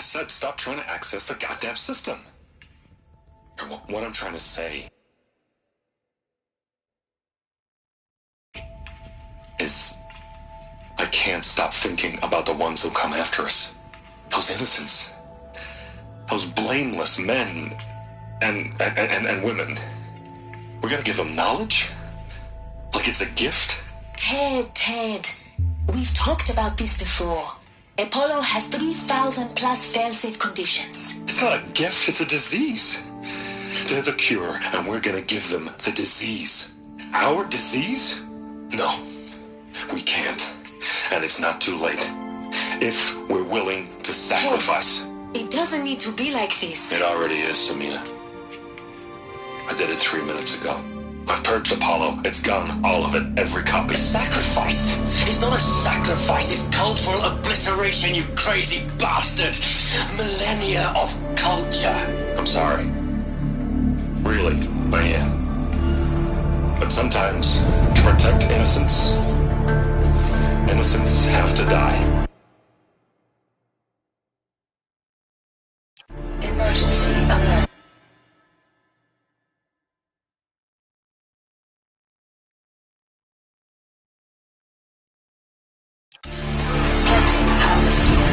said, stop trying to access the goddamn system. What I'm trying to say is I can't stop thinking about the ones who come after us. Those innocents. Those blameless men and women. We're gonna give them knowledge? Like it's a gift? Ted. We've talked about this before. Apollo has 3,000 plus fail-safe conditions. It's not a gift, it's a disease. They're the cure, and we're gonna give them the disease. Our disease? No, we can't. And it's not too late. If we're willing to sacrifice. Ted, it doesn't need to be like this. It already is, Samina. I did it 3 minutes ago. I've purged Apollo. It's gone. All of it. Every copy. Sacrifice? It's not a sacrifice. It's cultural obliteration, you crazy bastard. Millennia of culture. I'm sorry. Really, I am. But sometimes, to protect innocence, innocents have to die. Emergency alert. Detecting atmosphere.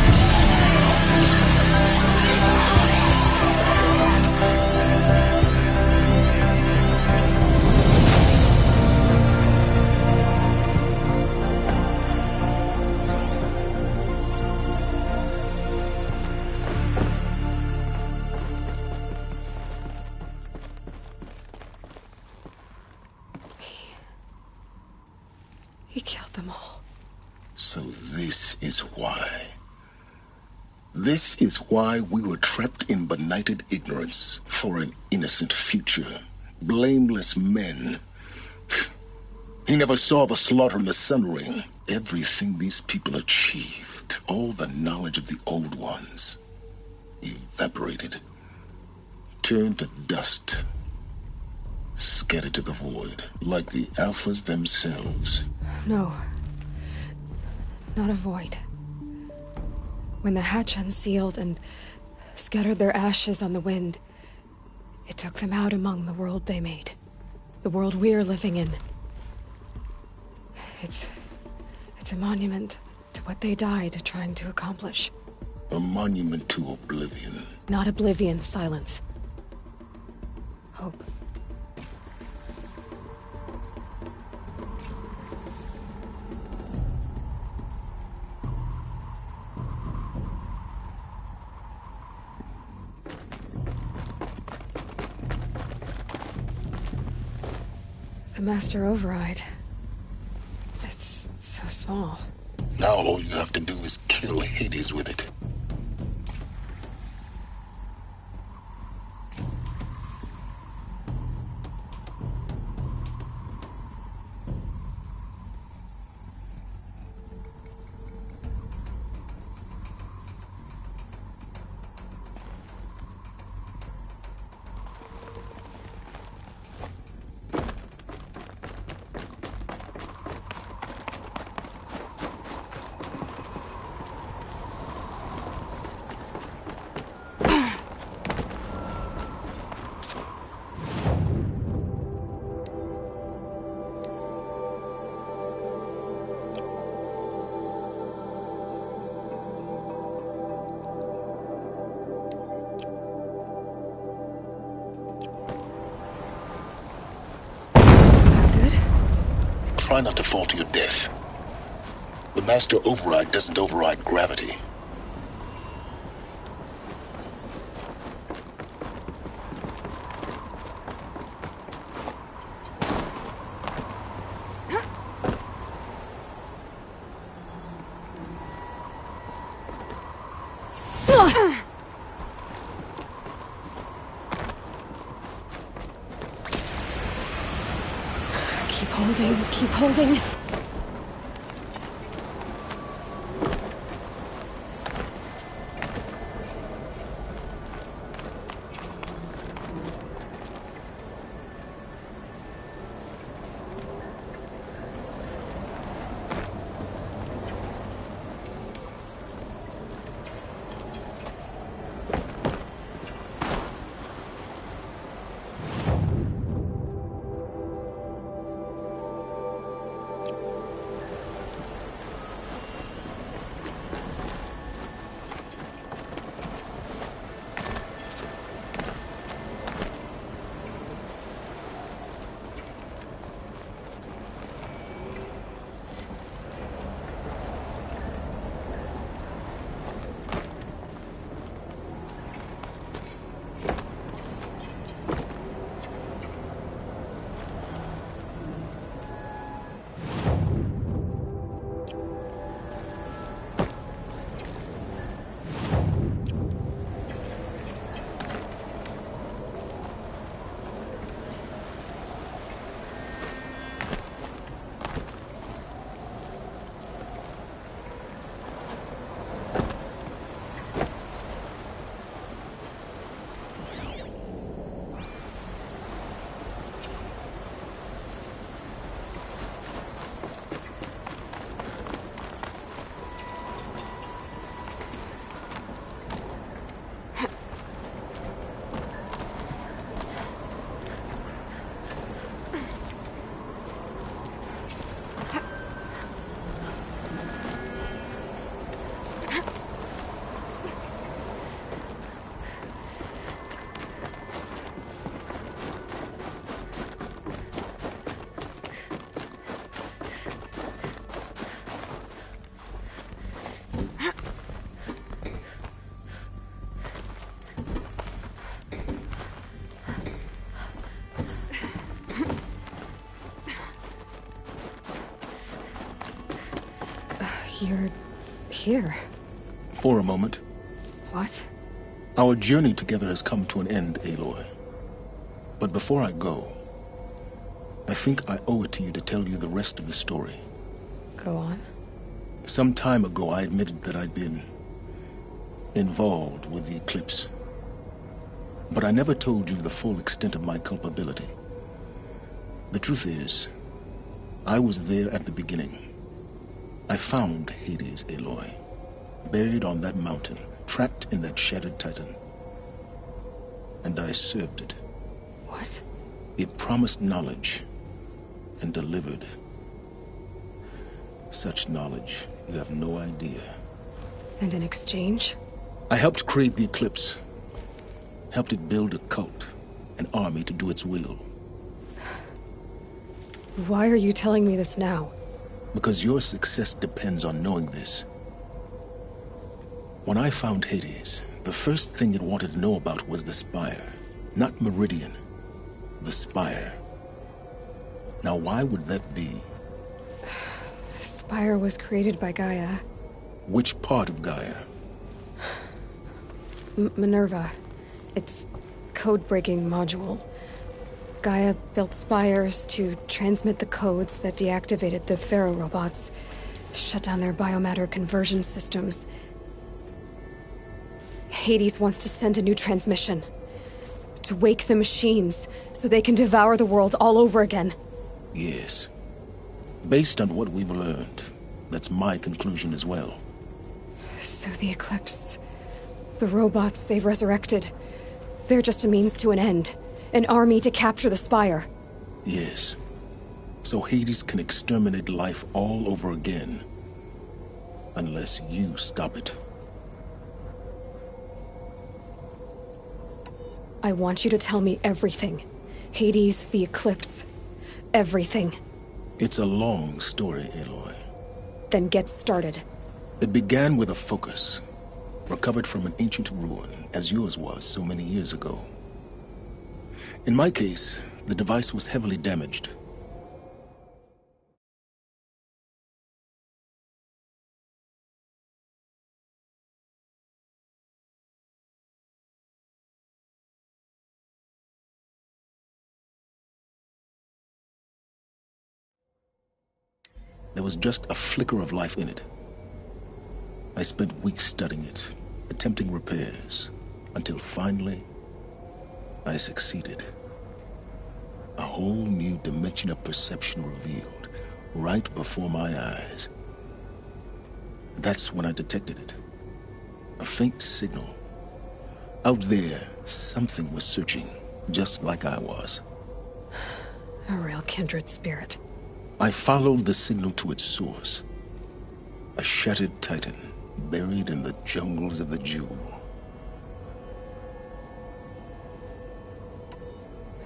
He killed them all. So this is why. This is why we were trapped in benighted ignorance for an innocent future. Blameless men. He never saw the slaughter in the Sun Ring. Everything these people achieved, all the knowledge of the old ones, evaporated, turned to dust, scattered to the void, like the Alphas themselves. No. Not a void. When the hatch unsealed and scattered their ashes on the wind, it took them out among the world they made. The world we're living in. It's a monument to what they died trying to accomplish. A monument to oblivion. Not oblivion, silence. Hope. The Master Override. It's so small. Now all you have to do is kill Hades with it. Try not to fall to your death. The Master Override doesn't override gravity. Keep holding. You're here. For a moment. What? Our journey together has come to an end, Aloy. But before I go, I think I owe it to you to tell you the rest of the story. Go on. Some time ago, I admitted that I'd been involved with the eclipse. But I never told you the full extent of my culpability. The truth is, I was there at the beginning. I found Hades, Aloy, buried on that mountain, trapped in that shattered titan. And I served it. What? It promised knowledge and delivered. Such knowledge, you have no idea. And in exchange? I helped create the eclipse. Helped it build a cult, an army to do its will. Why are you telling me this now? Because your success depends on knowing this. When I found Hades, the first thing it wanted to know about was the Spire. Not Meridian. The Spire. Now why would that be? The Spire was created by Gaia. Which part of Gaia? Minerva. Its code-breaking module. Gaia built spires to transmit the codes that deactivated the Pharaoh robots, shut down their biomatter conversion systems. Hades wants to send a new transmission. To wake the machines, so they can devour the world all over again. Yes. Based on what we've learned, that's my conclusion as well. So the Eclipse... the robots they've resurrected... they're just a means to an end. An army to capture the Spire. Yes. So Hades can exterminate life all over again. Unless you stop it. I want you to tell me everything. Hades, the Eclipse. Everything. It's a long story, Aloy. Then get started. It began with a focus. Recovered from an ancient ruin, as yours was so many years ago. In my case, the device was heavily damaged. There was just a flicker of life in it. I spent weeks studying it, attempting repairs, until finally, I succeeded. A whole new dimension of perception revealed, right before my eyes. That's when I detected it. A faint signal. Out there, something was searching, just like I was. A real kindred spirit. I followed the signal to its source. A shattered titan, buried in the jungles of the Jewel.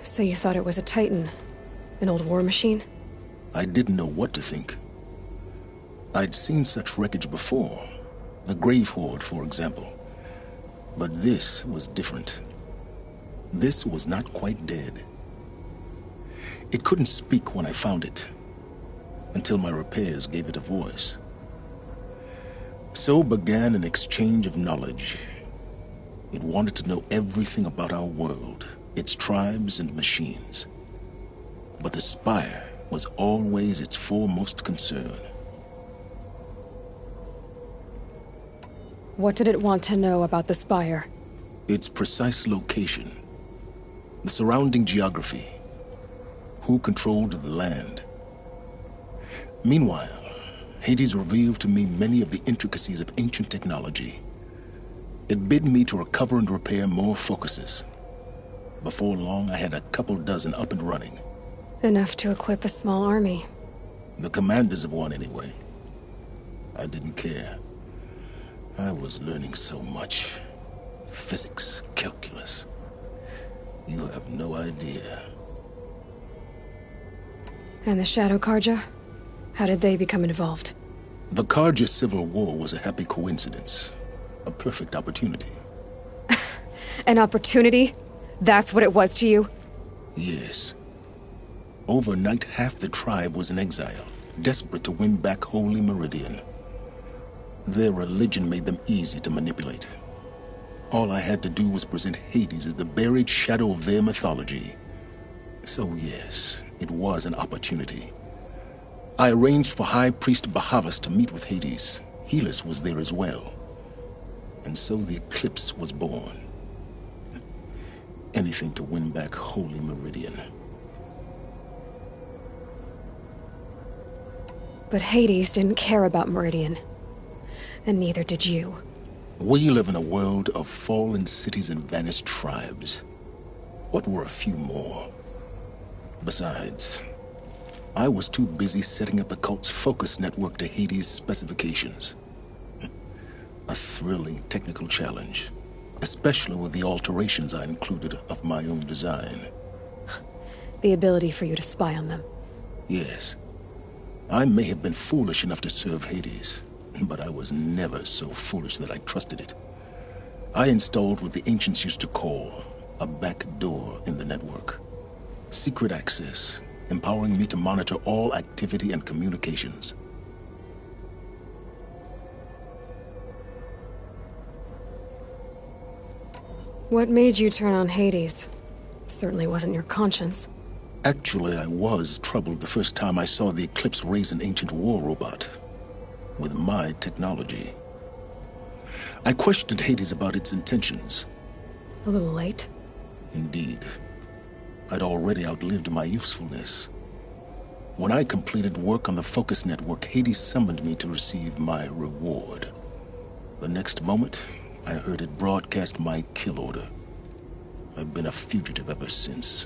So you thought it was a Titan? An old war machine? I didn't know what to think. I'd seen such wreckage before. The Grave Horde, for example. But this was different. This was not quite dead. It couldn't speak when I found it, until my repairs gave it a voice. So began an exchange of knowledge. It wanted to know everything about our world, its tribes and machines. But the Spire was always its foremost concern. What did it want to know about the Spire? Its precise location, the surrounding geography, who controlled the land. Meanwhile, Hades revealed to me many of the intricacies of ancient technology. It bid me to recover and repair more focuses. Before long, I had a couple dozen up and running. Enough to equip a small army. The commanders of one, anyway. I didn't care. I was learning so much. Physics, calculus. You have no idea. And the Shadow Karja? How did they become involved? The Karja Civil War was a happy coincidence. A perfect opportunity. An opportunity? That's what it was to you? Yes. Overnight, half the tribe was in exile, desperate to win back Holy Meridian. Their religion made them easy to manipulate. All I had to do was present Hades as the buried shadow of their mythology. So yes, it was an opportunity. I arranged for High Priest Bahavas to meet with Hades. Helis was there as well. And so the eclipse was born. Anything to win back Holy Meridian. But Hades didn't care about Meridian. And neither did you. We live in a world of fallen cities and vanished tribes. What were a few more? Besides, I was too busy setting up the cult's focus network to Hades' specifications. A thrilling technical challenge, especially with the alterations I included of my own design. The ability for you to spy on them. Yes. I may have been foolish enough to serve Hades, but I was never so foolish that I trusted it. I installed what the ancients used to call a back door in the network. Secret access, empowering me to monitor all activity and communications. What made you turn on Hades? It certainly wasn't your conscience. Actually, I was troubled the first time I saw the Eclipse raise an ancient war robot. With my technology. I questioned Hades about its intentions. A little late? Indeed. I'd already outlived my usefulness. When I completed work on the Focus Network, Hades summoned me to receive my reward. The next moment, I heard it broadcast my kill order. I've been a fugitive ever since.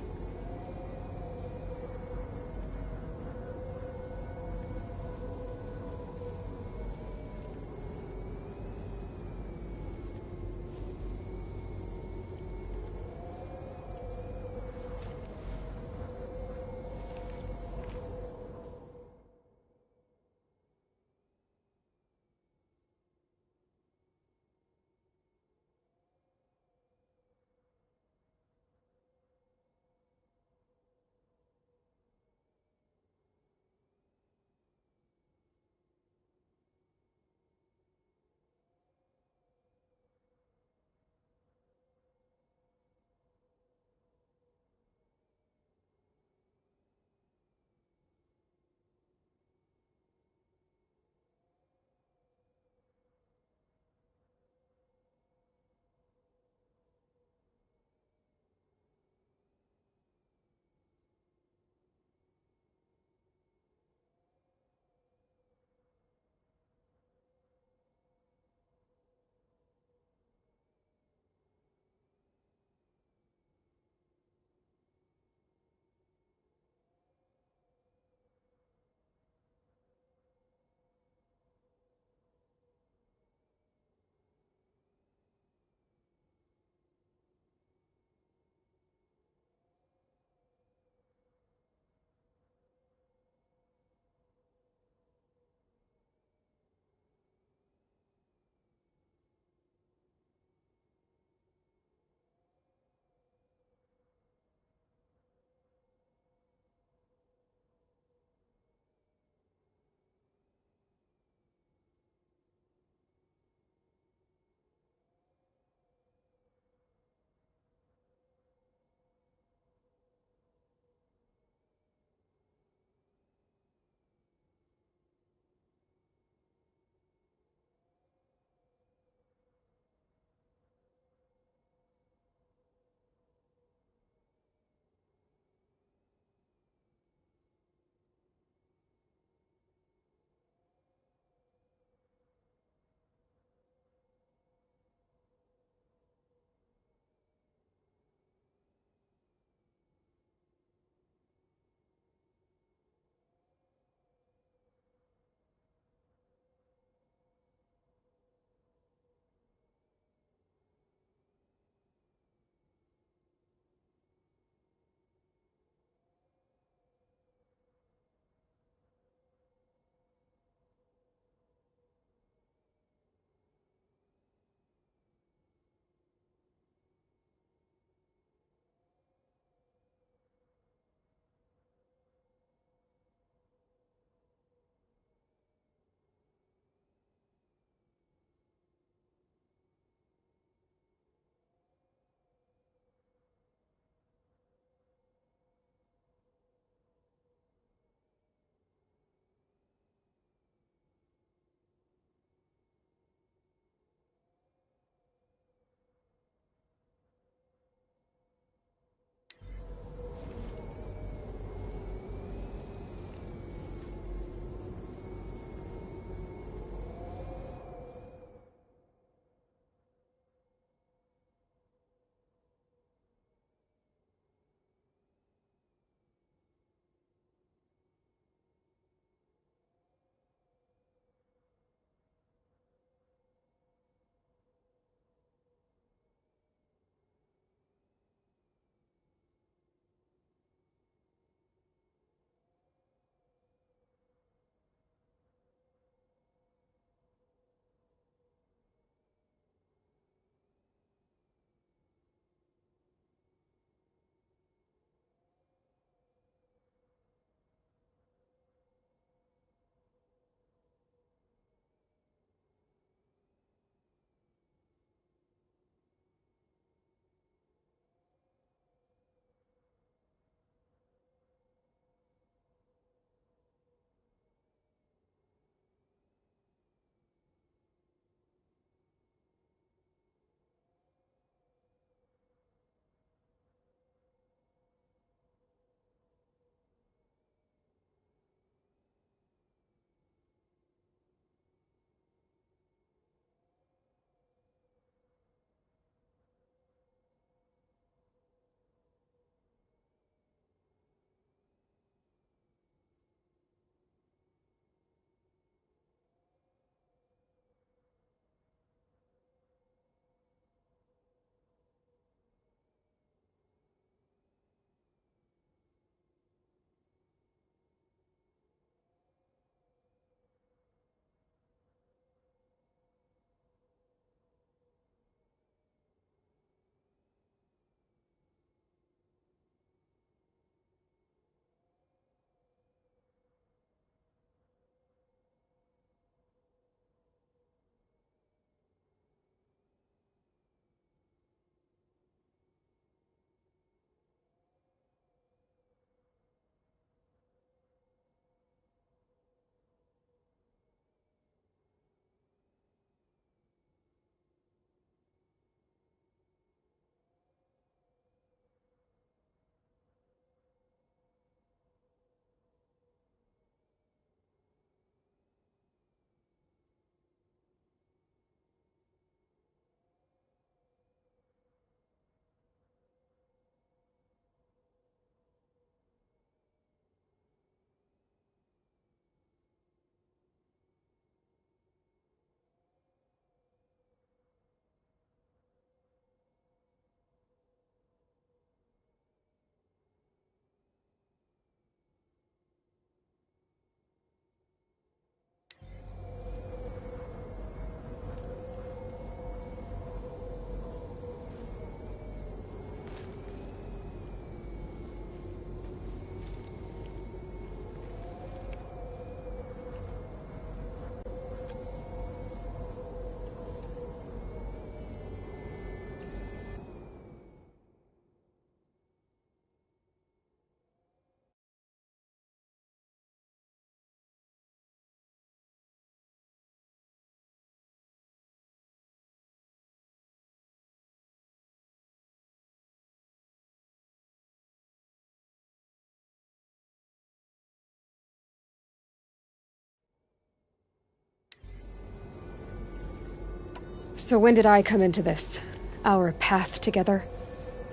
So when did I come into this? Our path together?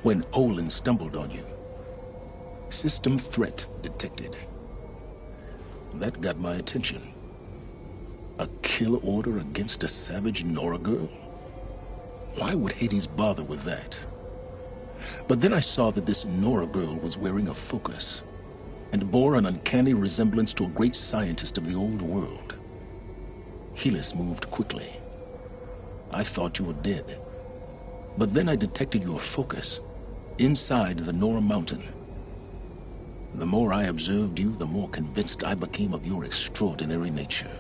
When Olin stumbled on you. System threat detected. That got my attention. A kill order against a savage Nora girl? Why would Hades bother with that? But then I saw that this Nora girl was wearing a focus, and bore an uncanny resemblance to a great scientist of the old world. Helis moved quickly. I thought you were dead. But then I detected your focus inside the Nora mountain. The more I observed you, the more convinced I became of your extraordinary nature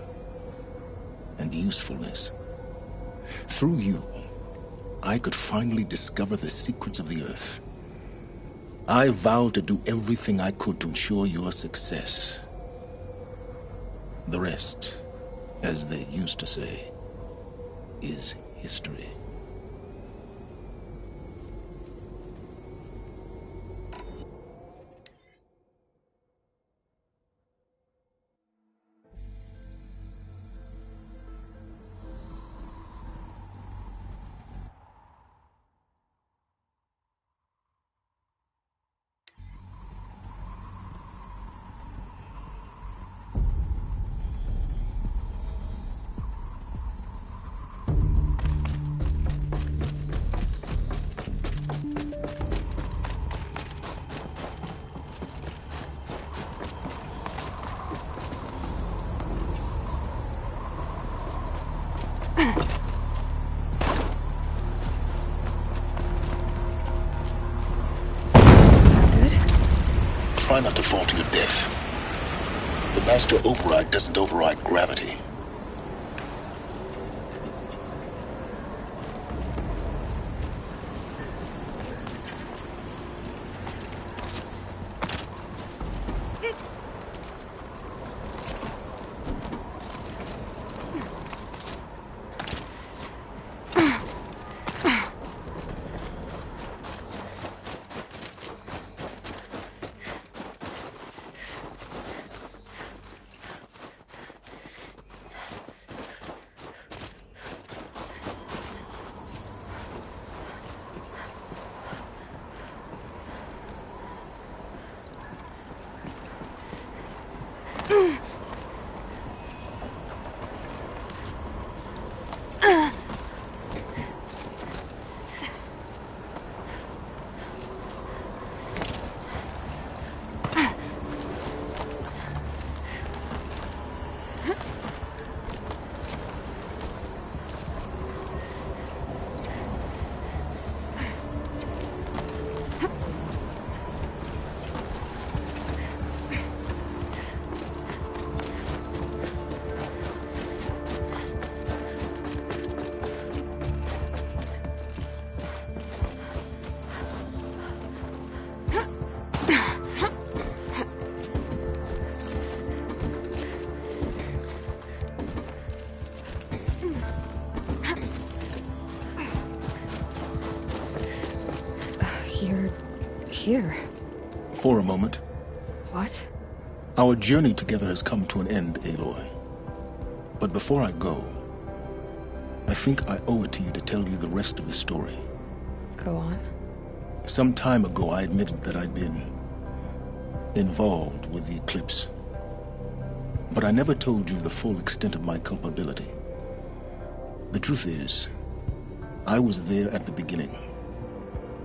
and usefulness. Through you, I could finally discover the secrets of the Earth. I vowed to do everything I could to ensure your success. The rest, as they used to say, is history. Try not to fall to your death. The master override doesn't override gravity. Here. For a moment. What? Our journey together has come to an end, Aloy. But before I go, I think I owe it to you to tell you the rest of the story. Go on. Some time ago, I admitted that I'd been involved with the eclipse. But I never told you the full extent of my culpability. The truth is, I was there at the beginning.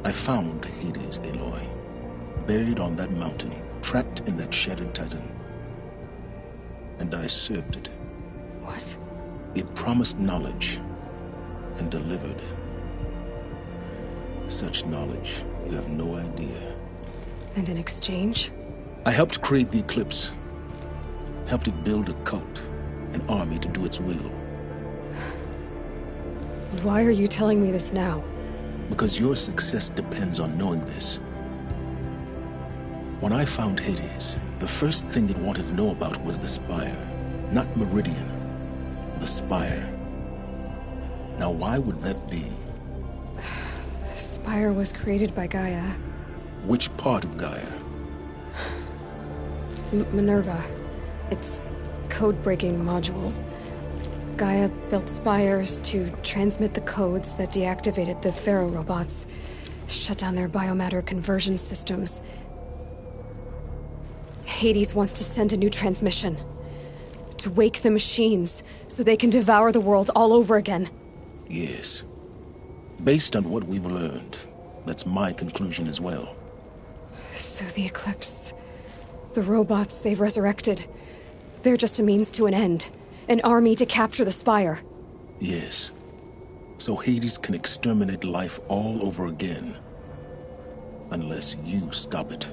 I found Hades, Aloy, buried on that mountain, trapped in that shattered titan. And I served it. What? It promised knowledge and delivered. Such knowledge, you have no idea. And in exchange? I helped create the eclipse. Helped it build a cult, an army to do its will. Why are you telling me this now? Because your success depends on knowing this. When I found Hades, the first thing it wanted to know about was the Spire. Not Meridian. The Spire. Now why would that be? The Spire was created by Gaia. Which part of Gaia? Minerva. Its code-breaking module. Gaia built spires to transmit the codes that deactivated the Pharaoh robots, shut down their biomatter conversion systems. Hades wants to send a new transmission. To wake the machines, so they can devour the world all over again. Yes. Based on what we've learned, that's my conclusion as well. So the Eclipse... the robots they've resurrected... they're just a means to an end. An army to capture the Spire. Yes. So Hades can exterminate life all over again. Unless you stop it.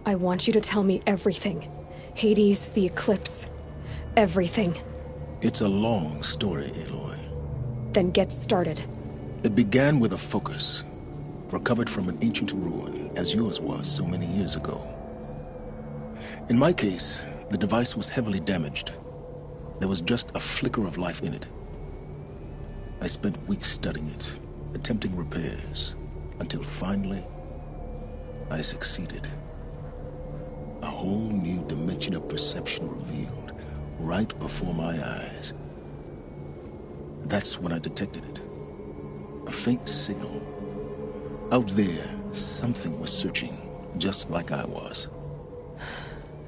I want you to tell me everything. Hades, the Eclipse. Everything. It's a long story, Aloy. Then get started. It began with a focus. Recovered from an ancient ruin, as yours was so many years ago. In my case, the device was heavily damaged. There was just a flicker of life in it. I spent weeks studying it, attempting repairs, until finally, I succeeded. A whole new dimension of perception revealed, right before my eyes. That's when I detected it. A faint signal. Out there, something was searching, just like I was.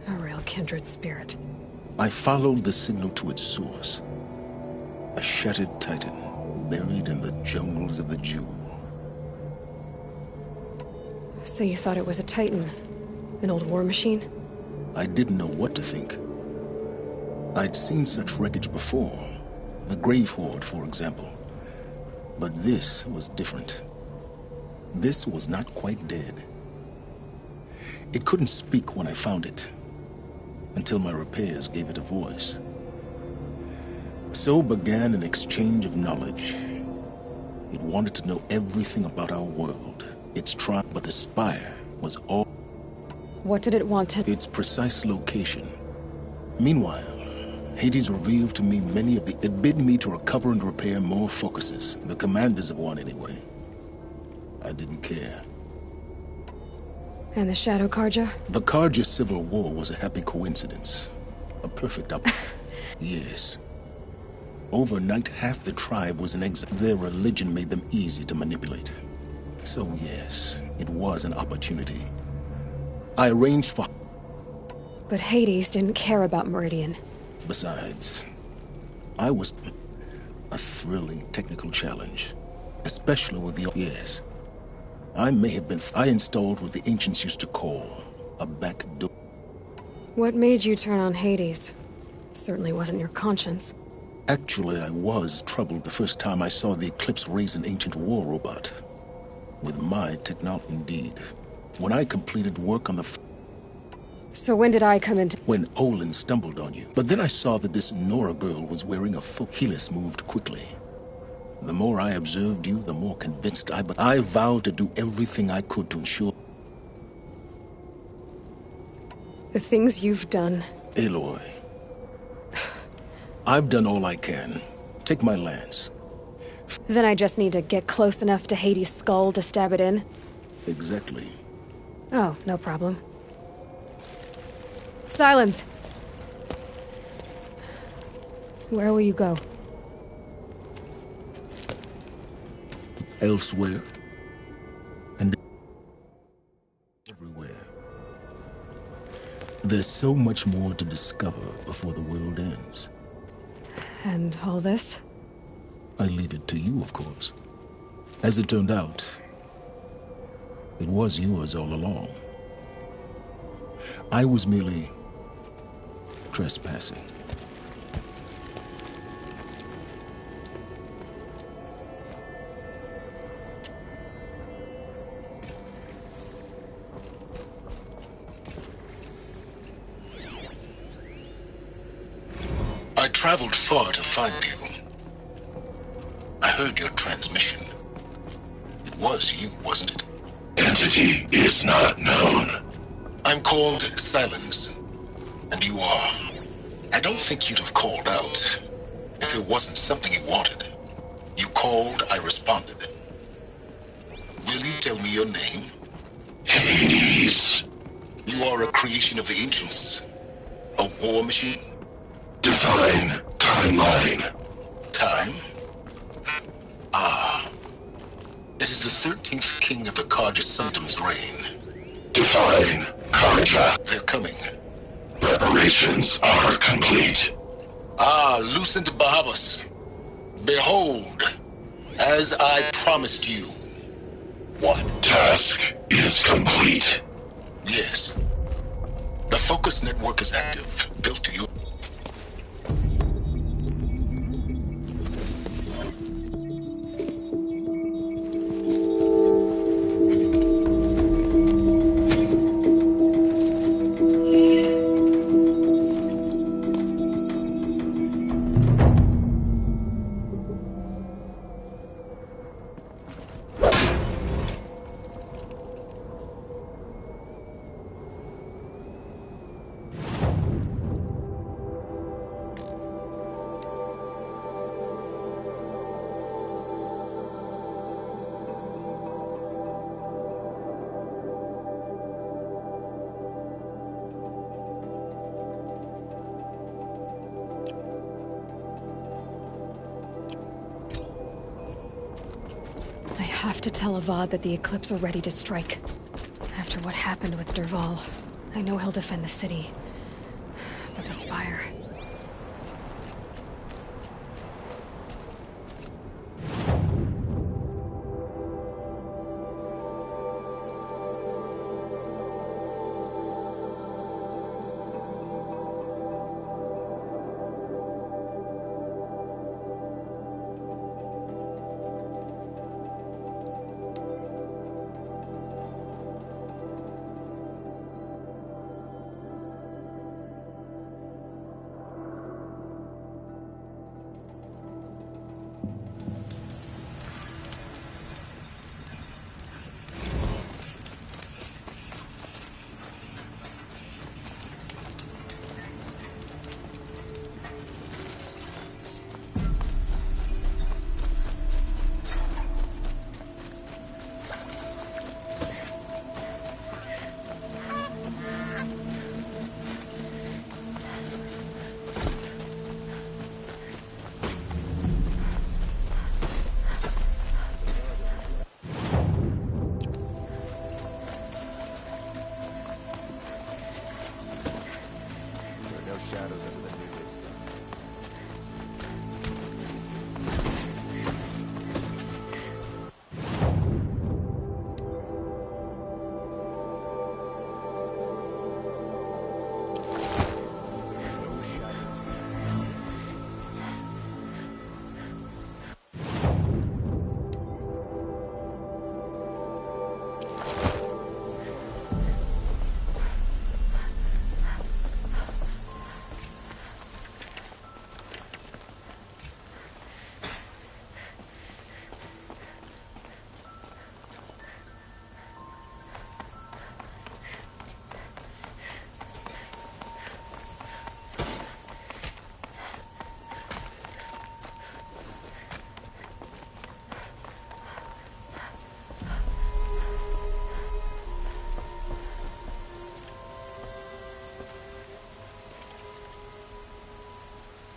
A real kindred spirit. I followed the signal to its source. A shattered titan, buried in the jungles of the Jewel. So you thought it was a titan? An old war machine? I didn't know what to think. I'd seen such wreckage before. The Grave Horde, for example. But this was different. This was not quite dead. It couldn't speak when I found it, until my repairs gave it a voice. So began an exchange of knowledge. It wanted to know everything about our world, its tribe, but the Spire was all... What did it want to... Its precise location. Meanwhile, Hades revealed to me many of the... It bid me to recover and repair more focuses, the commanders of one anyway. I didn't care. And the Shadow Karja? The Karja civil war was a happy coincidence. A perfect Yes. Overnight, half the tribe was in exile. Their religion made them easy to manipulate. So yes, it was an opportunity. I arranged for... But Hades didn't care about Meridian. Besides, I was... a thrilling technical challenge. Especially with the... Yes. I may have been... I installed what the ancients used to call a back door. What made you turn on Hades? It certainly wasn't your conscience. Actually, I was troubled the first time I saw the Eclipse raise an ancient war robot. With my technology, indeed. When I completed work on the... So when did I come into... When Olin stumbled on you. But then I saw that this Nora girl was wearing a foot. Helis moved quickly. The more I observed you, the more convinced I... But I vowed to do everything I could to ensure... The things you've done... Aloy. I've done all I can. Take my lance. Then I just need to get close enough to Hades' skull to stab it in? Exactly. Oh, no problem. Silence! Where will you go? Elsewhere. And everywhere. There's so much more to discover before the world ends. And all this? I leave it to you, of course. As it turned out, it was yours all along. I was merely trespassing. I traveled far to find you. I heard your transmission. It was you, wasn't it? Entity is not known. I'm called Silence, and you are. I don't think you'd have called out if it wasn't something you wanted. You called, I responded. Will you tell me your name? Hades. You are a creation of the ancients. A war machine? Define timeline. Time? Ah. It is the 13th king of the Karja Sundom's reign. Define Karja. They're coming. Preparations are complete. Ah, Lucent Bahavas. Behold, as I promised you. What? Task is complete. Yes. The focus network is active, built to you. I have to tell Avad that the Eclipse are ready to strike. After what happened with Dervahl, I know he'll defend the city. But the Spire...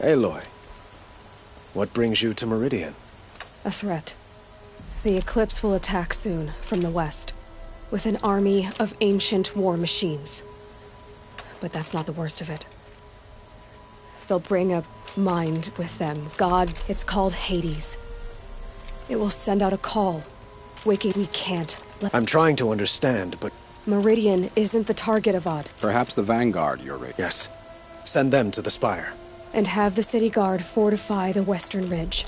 Aloy, what brings you to Meridian? A threat. The Eclipse will attack soon, from the west, with an army of ancient war machines. But that's not the worst of it. They'll bring a mind with them. God, it's called Hades. It will send out a call. Waking, we can't let... I'm trying to understand, but... Meridian isn't the target of Odd. Perhaps the Vanguard, you're right. Yes. Send them to the Spire. And have the city guard fortify the western ridge.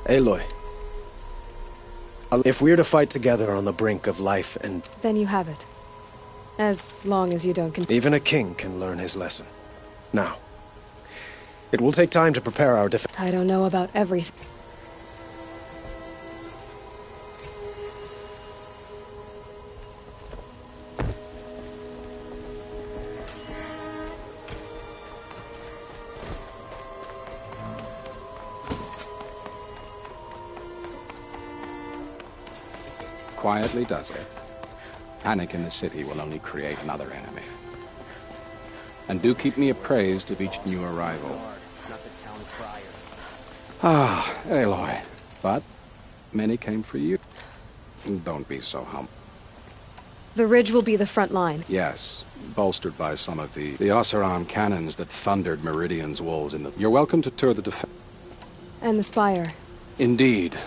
Aloy. If we're to fight together on the brink of life and... Then you have it. As long as you don't... Even a king can learn his lesson. Now. It will take time to prepare our defense. I don't know about everything. Quietly does it. Panic in the city will only create another enemy. And do keep me appraised of each new arrival. Ah, Aloy. But many came for you. Don't be so humble. The ridge will be the front line. Yes, bolstered by some of the Oseram cannons that thundered Meridian's walls in the... You're welcome to tour the defense. And the spire. Indeed.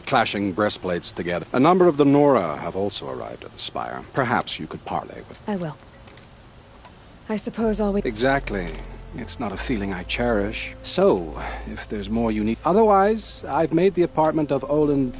Clashing breastplates together. A number of the Nora have also arrived at the spire. Perhaps you could parley with... I will. I suppose I'll wait. Exactly. It's not a feeling I cherish. So, if there's more you need... Otherwise, I've made the apartment of Olin...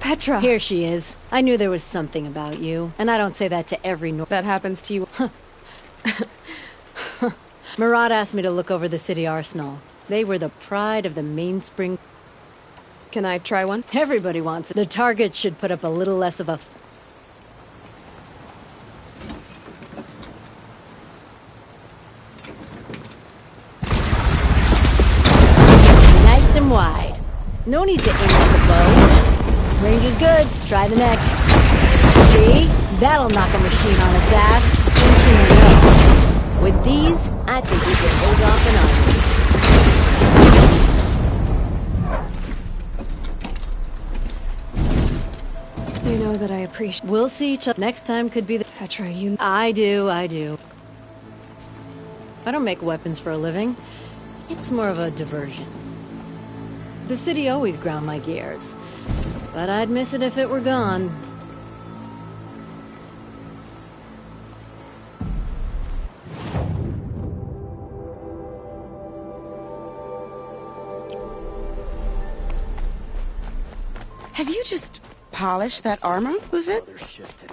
Petra! Here she is. I knew there was something about you. And I don't say that to every That happens to you. Murad asked me to look over the city arsenal. They were the pride of the mainspring. Can I try one? Everybody wants it. The target should put up a little less of a... Nice and wide. No need to aim at the bow. Range is good. Try the next. See? That'll knock a machine on its ass. Inching or no. With these, I think we can hold off an army. You know that I appreciate... We'll see each other. Next time could be the... Petra, you... I do. I don't make weapons for a living. It's more of a diversion. The city always ground my gears. But I'd miss it if it were gone. Have you just polished that armor, was it?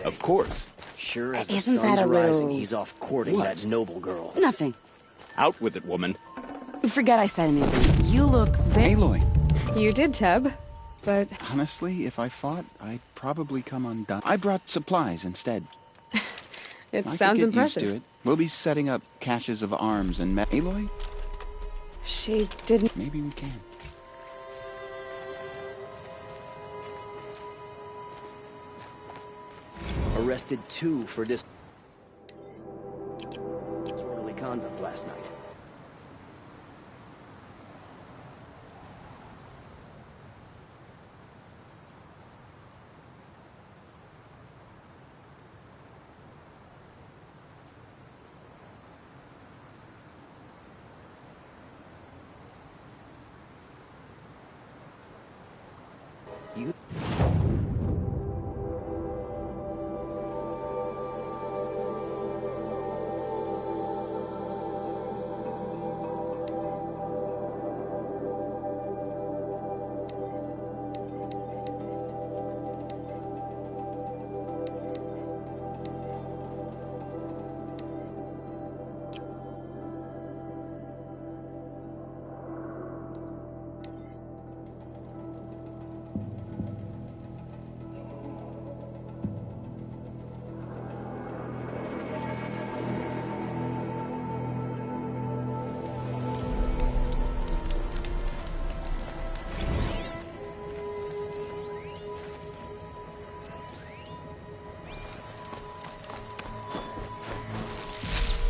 Of course. Sure as the Isn't sun's that a rising, little... he's off courting that noble girl. Nothing. Out with it, woman. Forget I said anything. You look very... Aloy, You did, Teb. But... honestly, if I fought, I'd probably come undone. I brought supplies instead. It I sounds could get impressive. used to it. We'll be setting up caches of arms and Aloy, She didn't... maybe we can. Arrested 2 for disorderly conduct last night. You...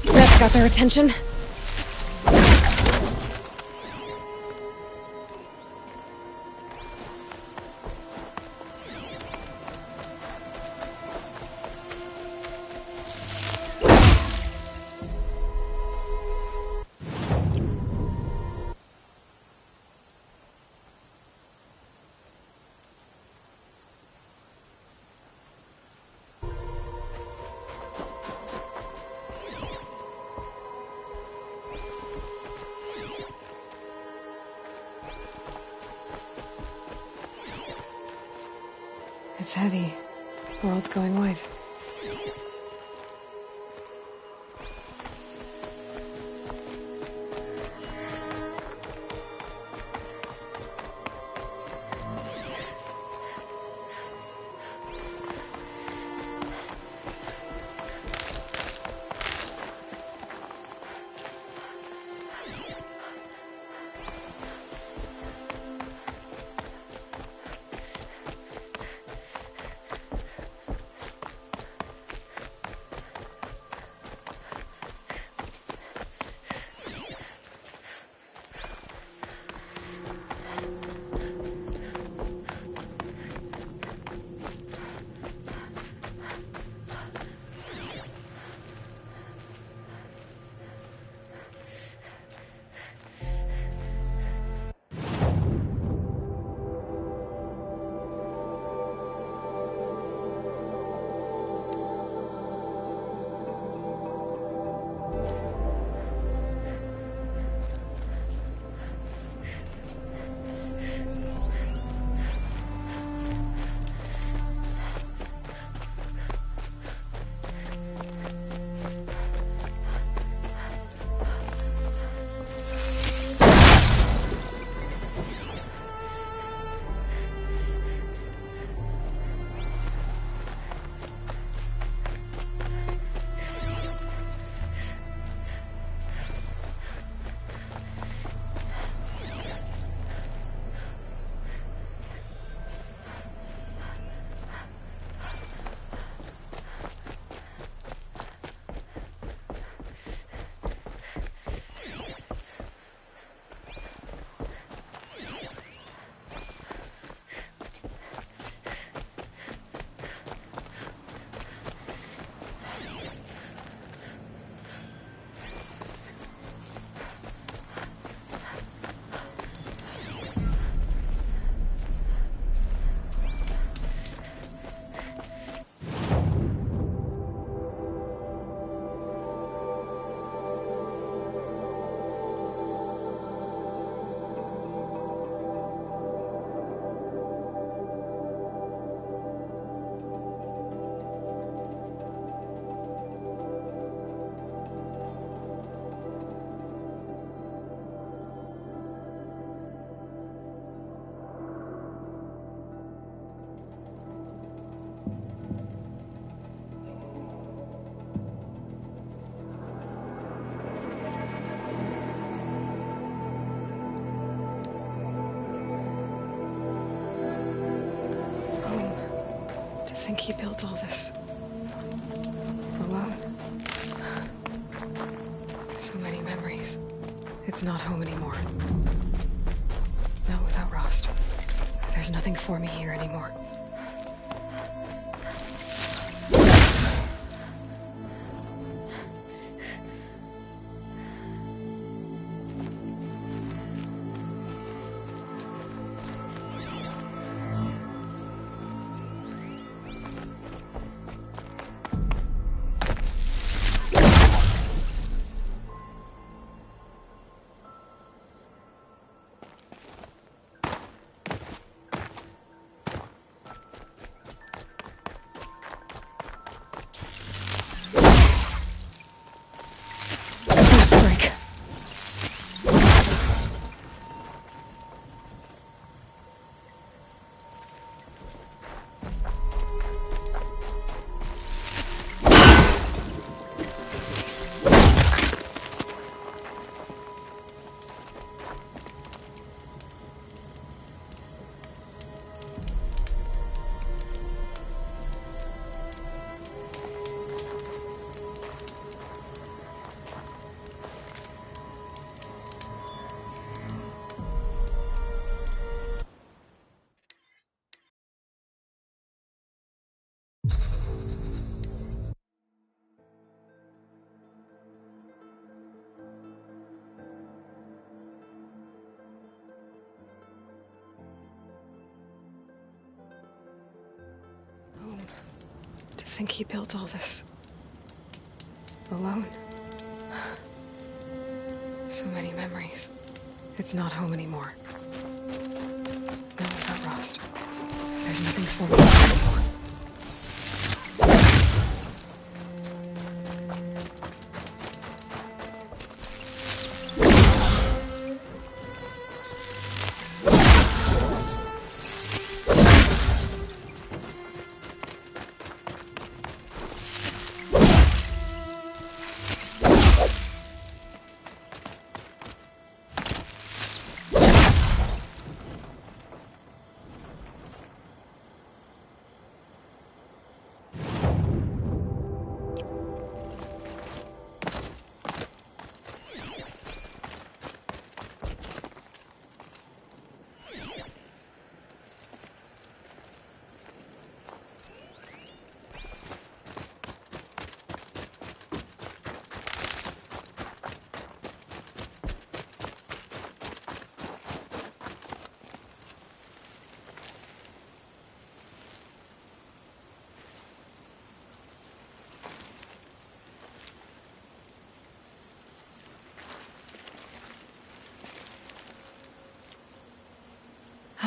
That got their attention. It's heavy. World's going white. Think he built all this alone? So many memories. It's not home anymore. Not without Rost. There's nothing for me here anymore. Think he built all this alone? So many memories. It's not home anymore. Not without Rost. There's nothing for me to do.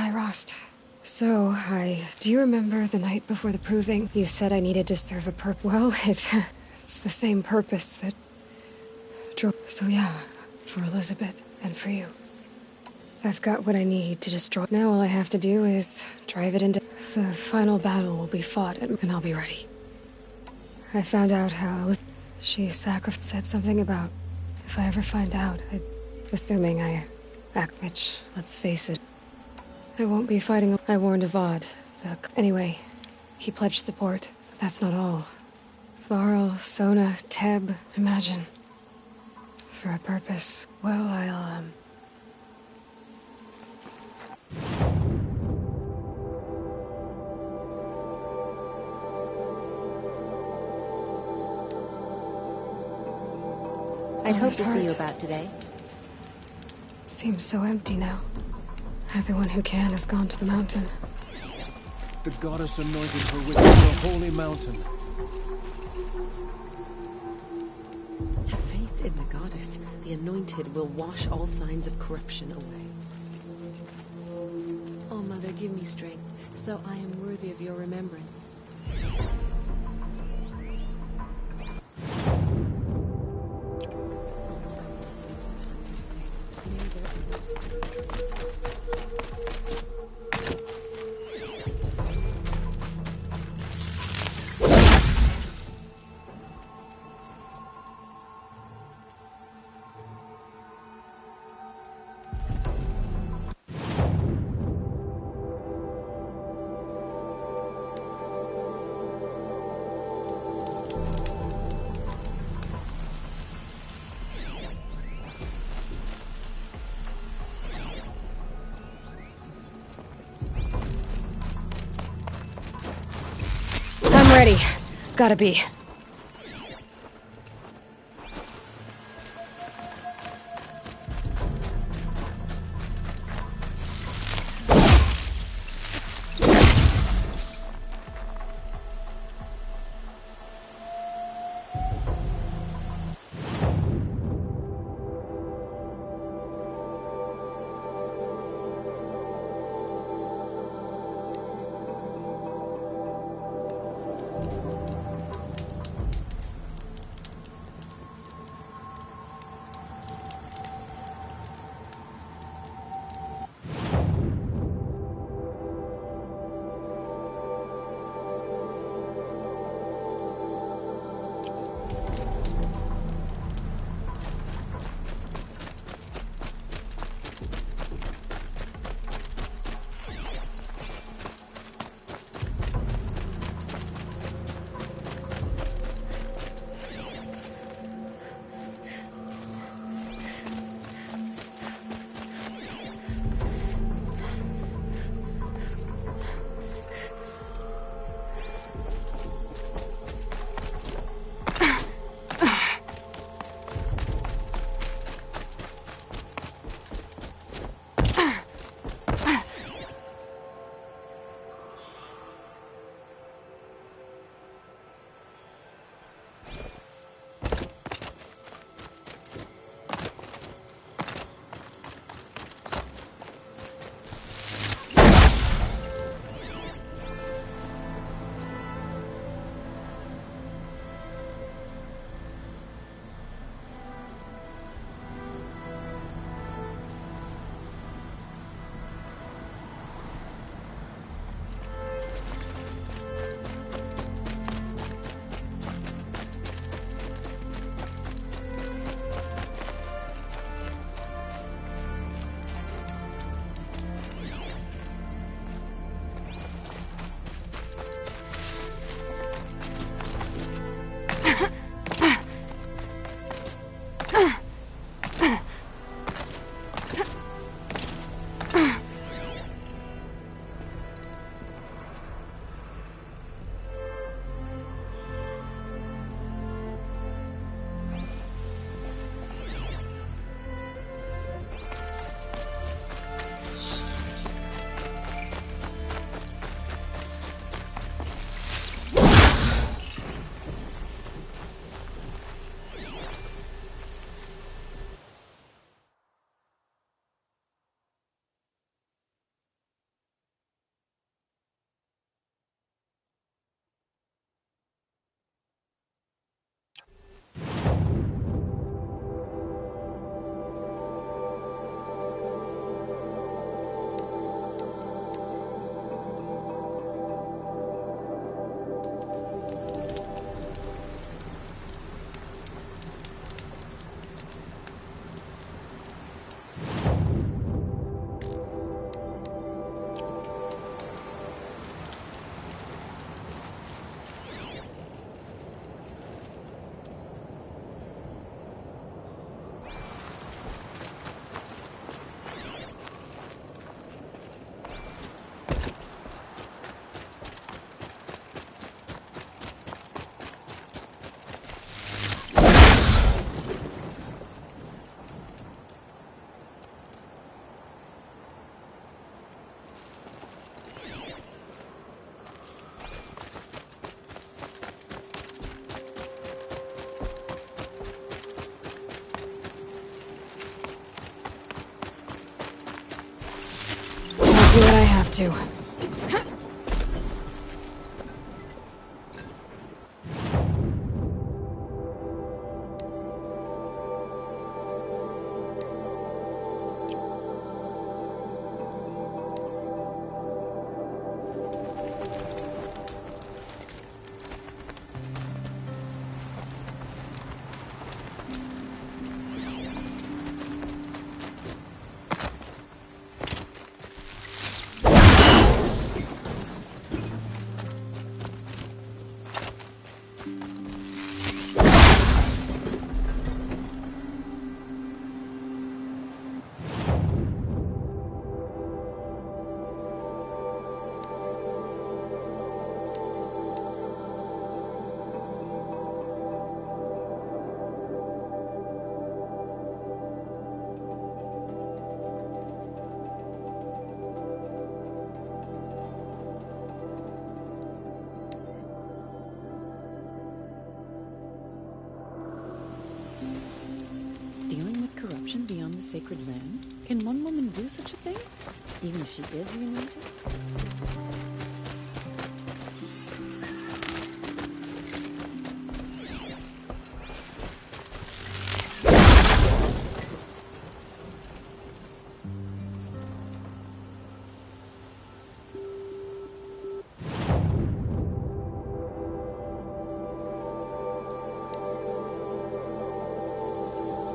Hi, Rost. Do you remember the night before the proving? You said I needed to serve a Well, it's the same purpose that drove... So yeah, for Elizabeth and for you. I've got what I need to destroy... Now all I have to do is drive it into... The final battle will be fought and I'll be ready. I found out how she said something about if I ever find out, assuming I act, which, let's face it, I won't be fighting. I warned Avad. Anyway, he pledged support. But that's not all. Varl, Sona, Teb, imagine. For a purpose. Well, I'd hope to see you about today. Seems so empty now. Everyone who can has gone to the mountain. The goddess anointed her with the holy mountain. Have faith in the goddess. The anointed will wash all signs of corruption away. Oh, Mother, give me strength, so I am worthy of your remembrance. ready. Gotta be. to. Dealing with corruption beyond the sacred land? Can one woman do such a thing? Even if she is the anointed?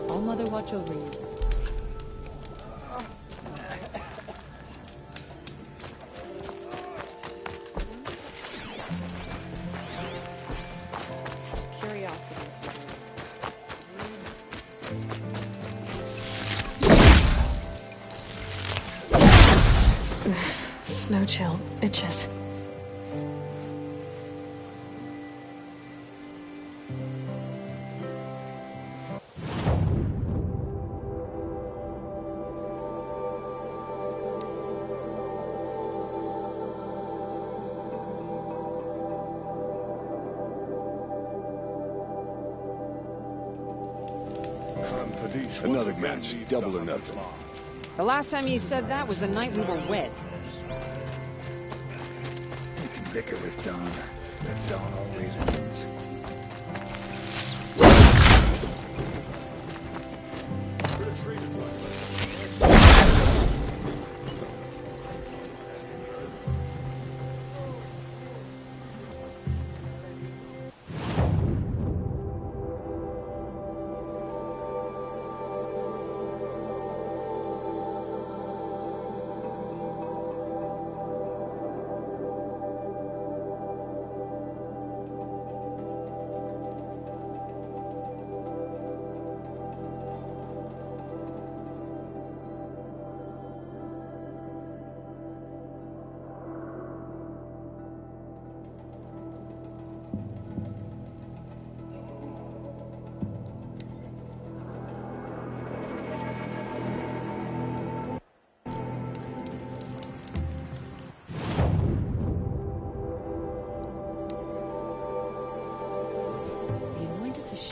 All Mother watch over you. Curiosities. Snow chill itches. Another match, double or nothing. The last time you said that was the night we were wed. You can bicker with Dawn, but Dawn always wins.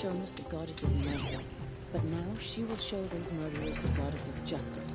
Shown us the goddess's mercy, but now she will show those murderers the goddess's justice.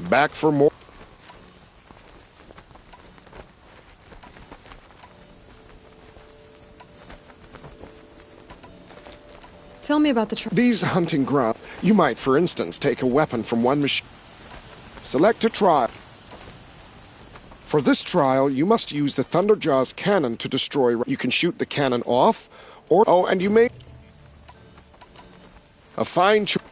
Back for more. Tell me about These hunting grounds. You might, for instance, take a weapon from one machine. Select a trial. For this trial, you must use the Thunderjaw's cannon to destroy. You can shoot the cannon off, or and you may. A fine choice.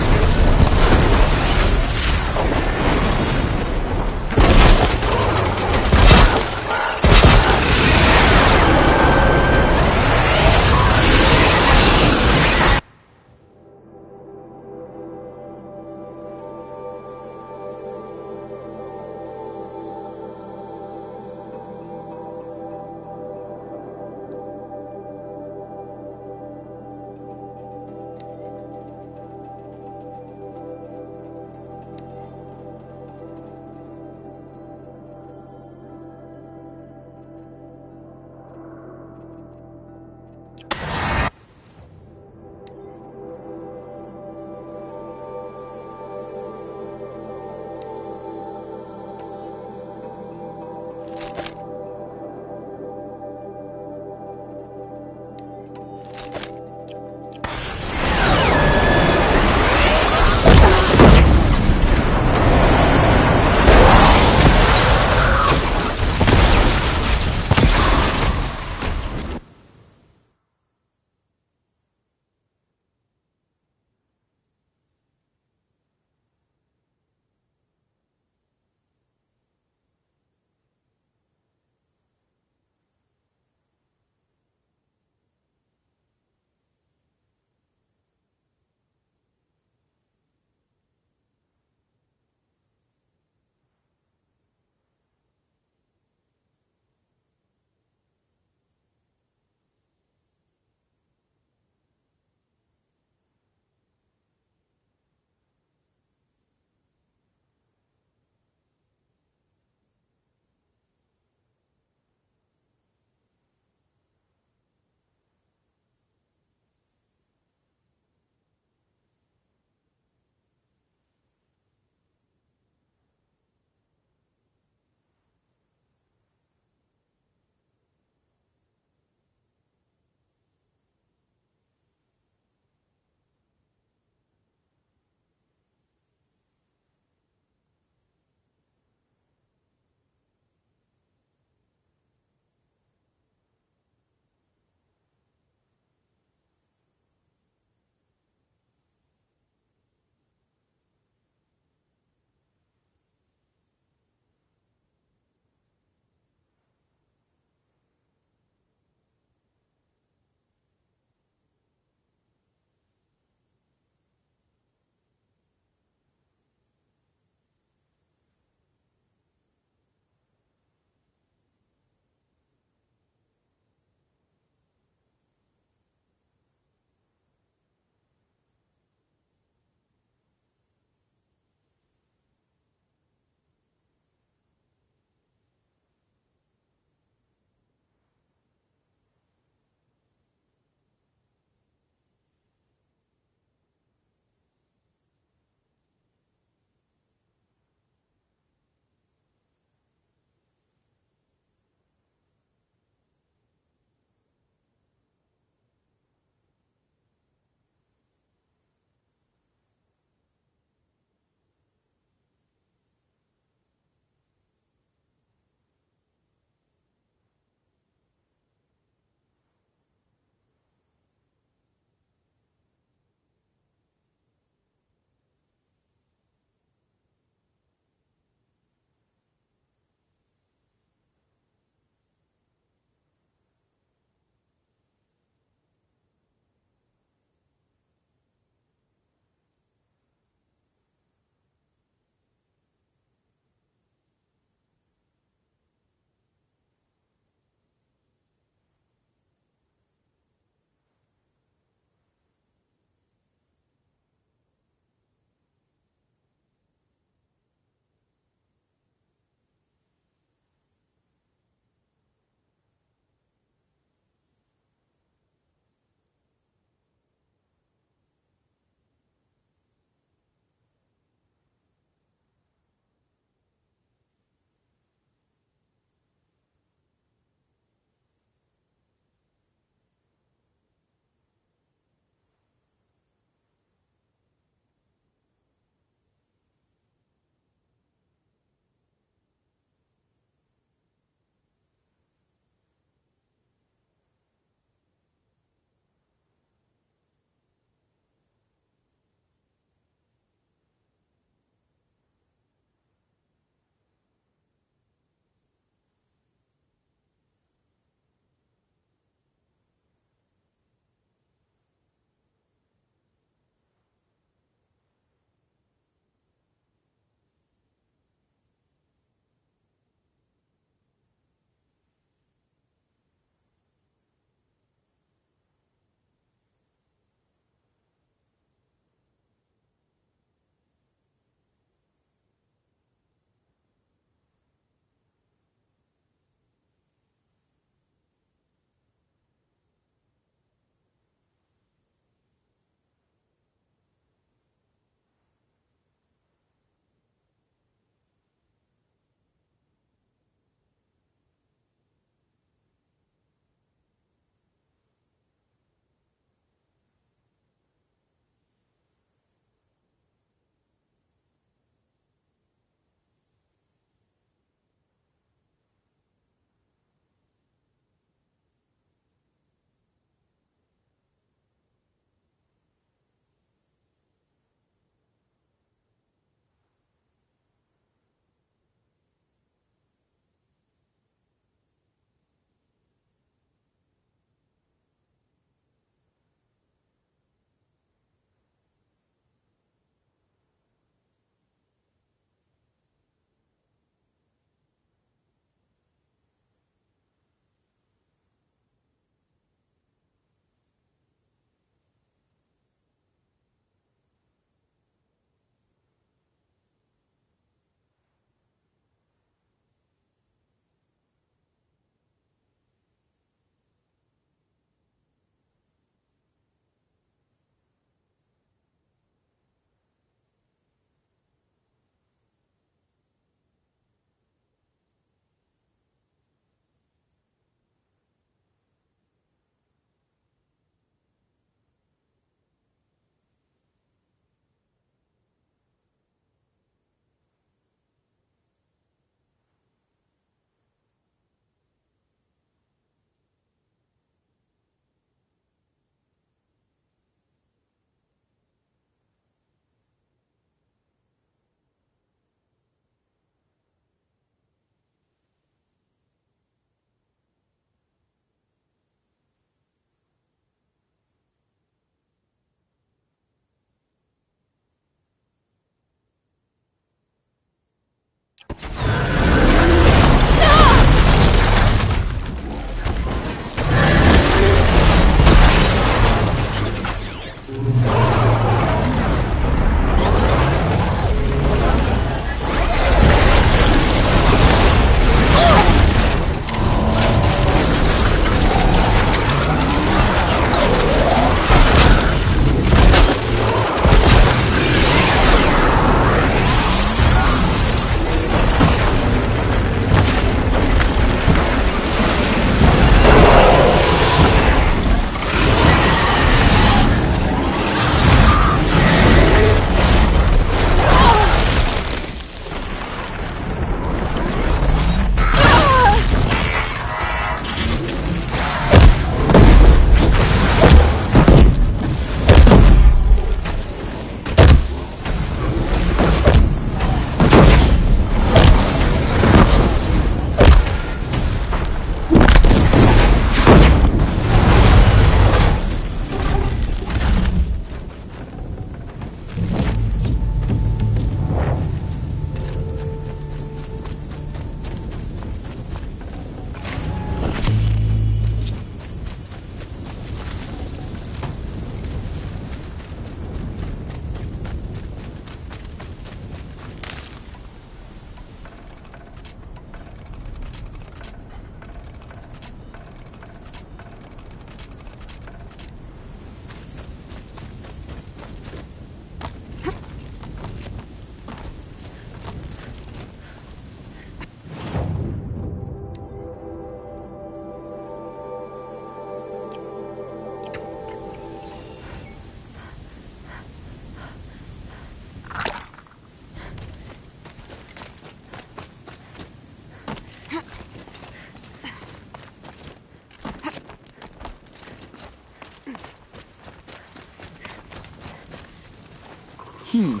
Time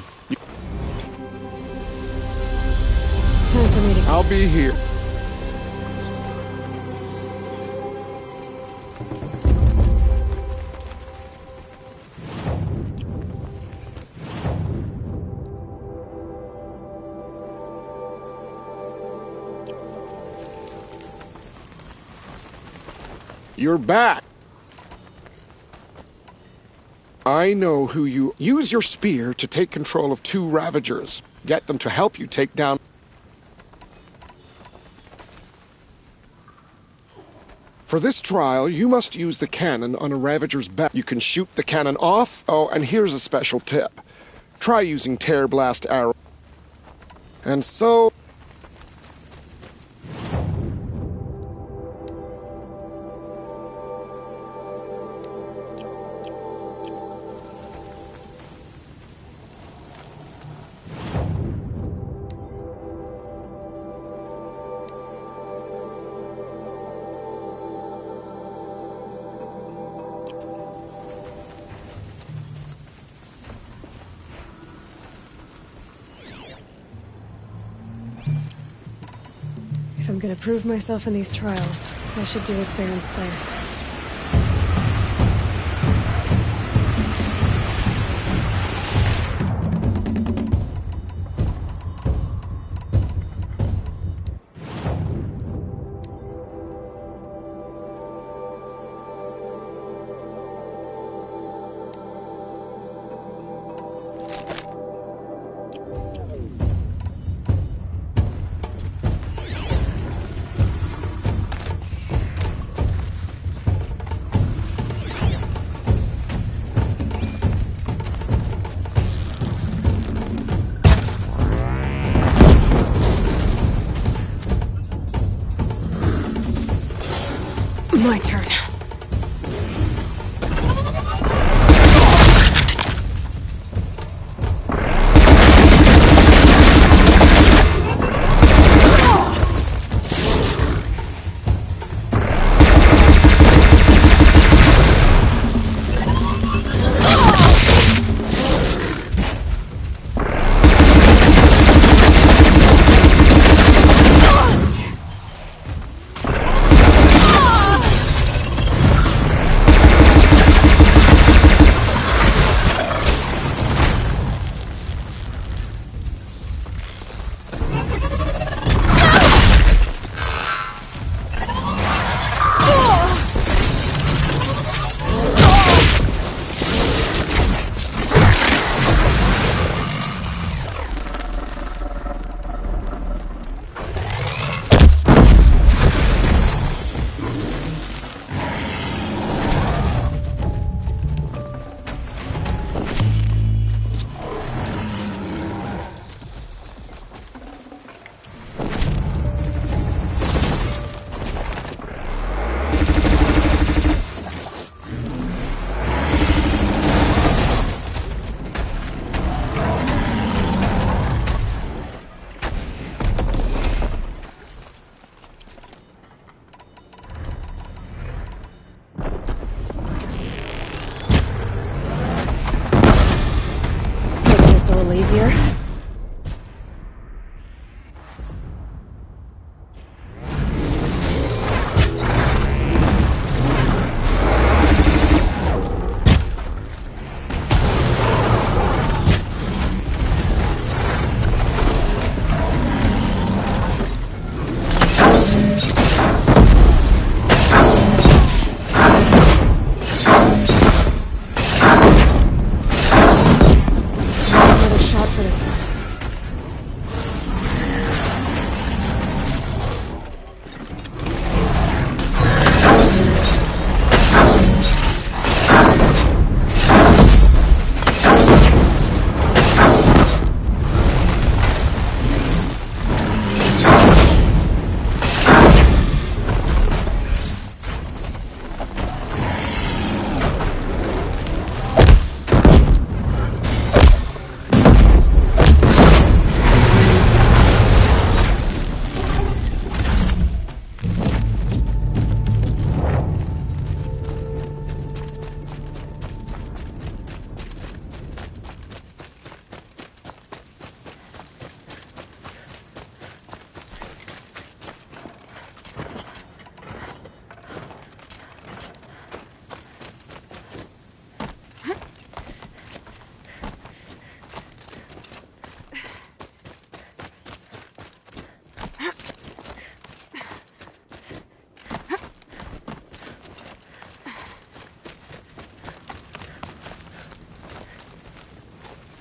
for me to... I'll be here. You're back. I know who you... Use your spear to take control of 2 Ravagers. Get them to help you take down... For this trial, you must use the cannon on a Ravager's back. You can shoot the cannon off. Oh, and here's a special tip. Try using Tear Blast arrow. And so... If I'm gonna prove myself in these trials, I should do it fair and square. My turn. Easier. For this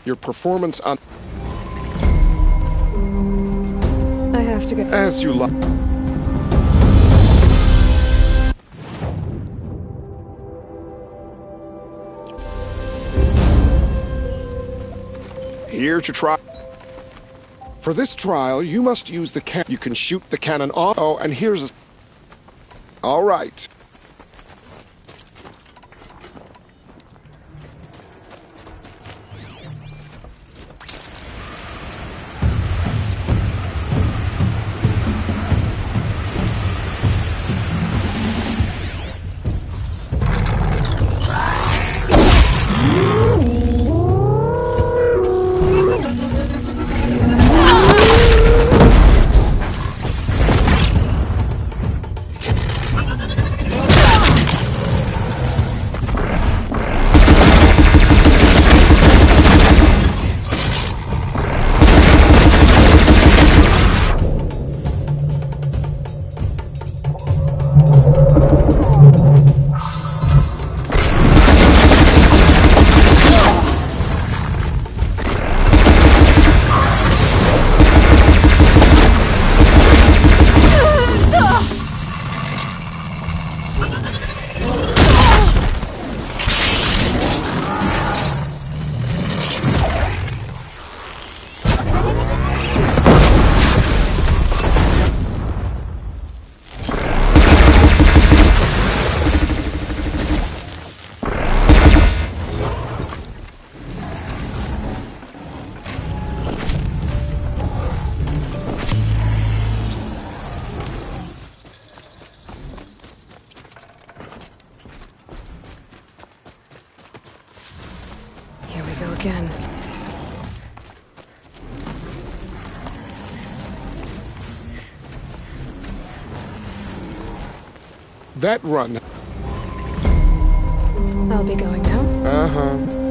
Your performance on... I have to go. As you like. Here to try. For this trial, you must use the You can shoot the cannon off. Oh, and here's a... All right. Again. That run. I'll be going now. Uh-huh.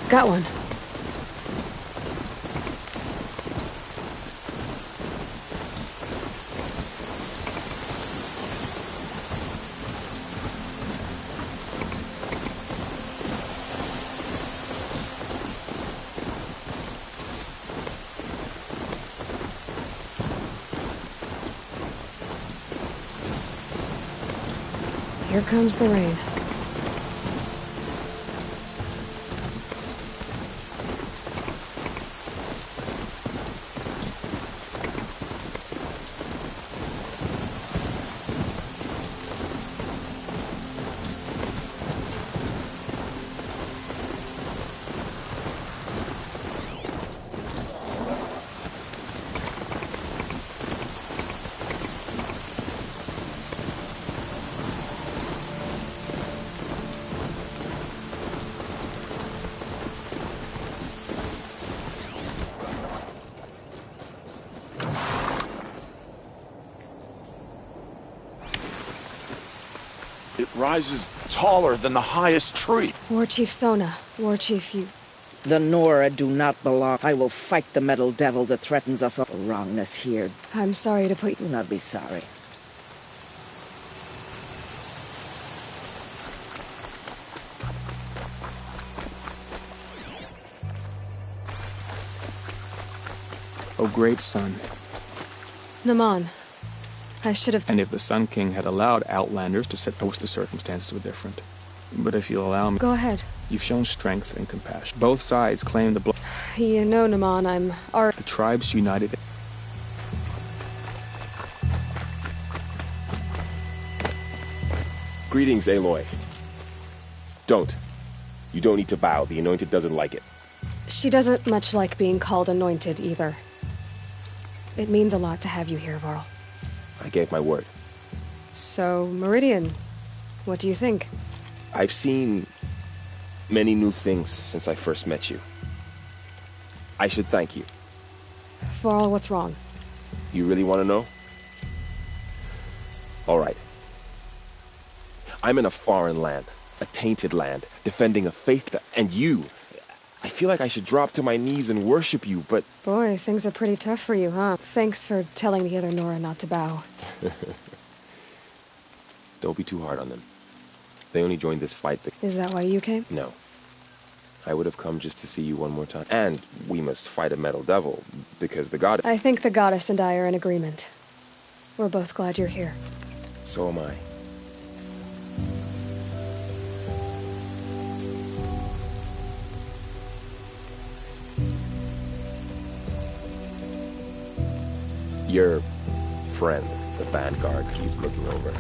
Got one. Here comes the rain. It rises taller than the highest tree. War Chief Sona. War Chief, you... The Nora do not belong. I will fight the metal devil that threatens us all. Wrongness here. I'm sorry to put you... Do not be sorry. O great sun. Naman. I should have... And if the Sun King had allowed Outlanders to set... I wish the circumstances were different. But if you'll allow me... Go ahead. You've shown strength and compassion. Both sides claim the blood. You know, Naman, I'm... The tribes united... Greetings, Aloy. Don't. You don't need to bow. The Anointed doesn't like it. She doesn't much like being called Anointed, either. It means a lot to have you here, Varl. I gave my word. So, Meridian, what do you think? I've seen many new things since I first met you. I should thank you. Varl, what's wrong? You really want to know? All right. I'm in a foreign land, a tainted land, defending a faith and you... I feel like I should drop to my knees and worship you, but... Boy, things are pretty tough for you, huh? Thanks for telling the other Nora not to bow. Don't be too hard on them. They only joined this fight because... Is that why you came? No. I would have come just to see you one more time. And we must fight a metal devil, because the god... I think the goddess and I are in agreement. We're both glad you're here. So am I. Your friend, the Vanguard, keeps looking over.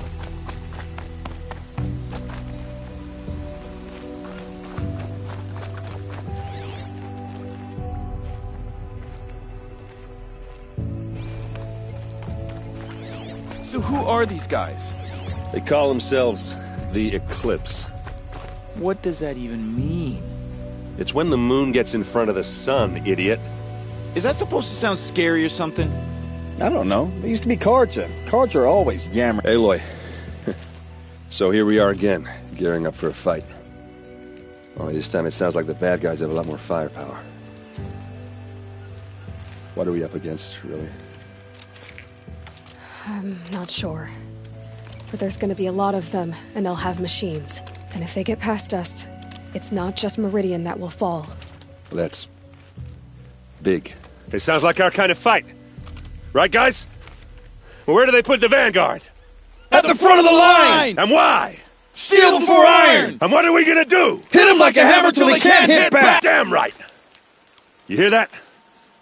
So who are these guys? They call themselves the Eclipse. What does that even mean? It's when the moon gets in front of the sun, idiot. Is that supposed to sound scary or something? I don't know. They used to be Karja. Karja are always yammering. Aloy. So here we are again, gearing up for a fight. Only this time it sounds like the bad guys have a lot more firepower. What are we up against, really? I'm not sure. But there's gonna be a lot of them, and they'll have machines. And if they get past us, it's not just Meridian that will fall. Well, that's... big. It sounds like our kind of fight. Right, guys? Well, where do they put the Vanguard? At the front of the line! And why? Steel before iron! And what are we gonna do? Hit them like a hammer till they can't hit back! Damn right! You hear that?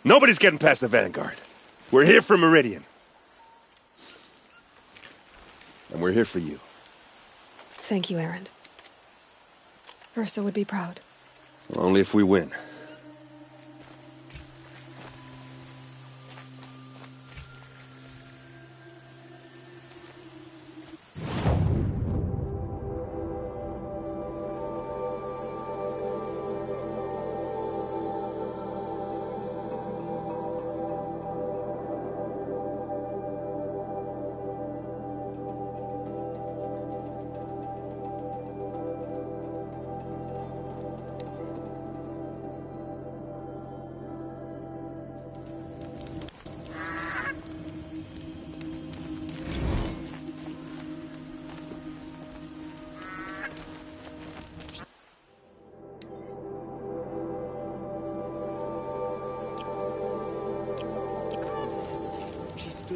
Nobody's getting past the Vanguard. We're here for Meridian. And we're here for you. Thank you, Erend. Ursa would be proud. Well, only if we win.